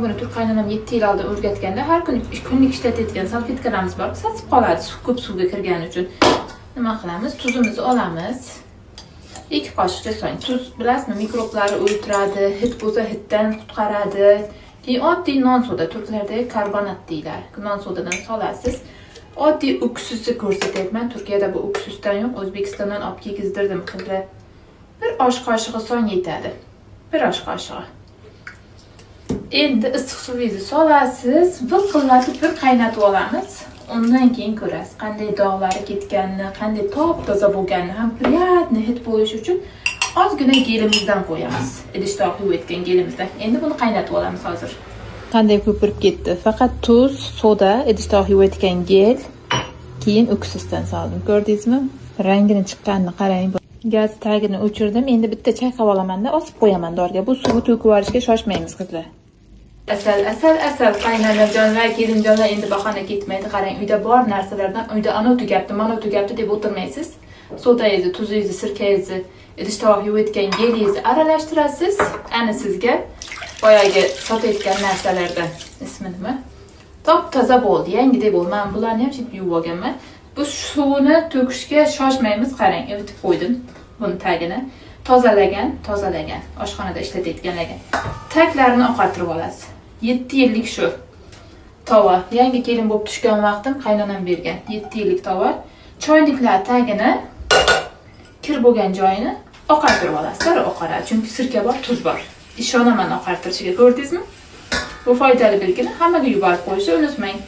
buni turk qaynonam 7 yil oldin o'rgatganda har kun kunlik ishlatadigan salfetkalarimiz bor, sasib qoladi ko'p suvga kirgani uchun. Nima qilamiz? Tuzimizni olamiz. 2 qoshiqcha so'ng. Tuz bilasizmi, mikroblarni o'ldiradi, hid bo'lsa hiddan qutqaradi. Oddiy non soda, turklarda karbonat deyiladi. Non sodadan solasiz. Oddiy uksuzni ko'rsatyapman. Turkiyada bu uksusdan yo'q, O'zbekistondan olib kelgizdirdim qizlar. Bir osh qoshiqi so'ng yetadi. Bir osh qoshiqi. Endi issiq suvingizni solasiz, viqillatib bir qaynatib olamiz. Undan keyin ko'rasiz, qanday dog'lari ketganini, qanday top-toza bo'lganini, ham приятный hid bo'lishi uchun ozgina gelimizdan qo'yamiz. Idishda yuvayotgan gelimizdan. Endi buni qaynatib olamiz hozir. Qanday ko'pirib ketdi. Faqat tuz, soda, idishda yuvayotgan gel, keyin uksusdan soldim. Ko'rdingizmi? Rangini chiqqanini qarang. Gaz tagini o'chirdim. Endi bitta chayqab olamanda osib qo'yaman dorga. Bu suvni to'kib yuborishga shoshmaymiz qizlar. Asal qaynanajonlar, kelinjonlar endi bahona ketmaydi. Qarang, uyda bor narsalardan uyda ana tugabdi, mana tugabdi deb o'tirmaysiz. Sodangizni, tuzingizni, sirkangizni, idishda yuvayotgan gelingizni aralashtirasiz. Ana sizga boyagi sotayotgan narsalardan ismi nima? Top-toza bo'ldi, yangidek bo'ldi. Men bularni ham chip yuvib olganman. Bu suvni to'kishga shoshmaymiz. Qarang, evitib qo'ydim buni tagini. Tozalagan. Oshxonada ishlatayotganlarga. Taklarini oqartirib olasiz. 7 yillik shu tova. Yangi kelin bo'lib tushgan vaqtim qaynonam bergan. 7 yillik tova. Choyliklar tagini, kir bo'lgan joyini oqartirib olasiz. Oqaradi, chunki sirka bor, tuz bor. Ishonaman oqartirishiga, ko'rdingizmi? Bu foydali bilgini hammaga yuborib qo'yishni unutmang.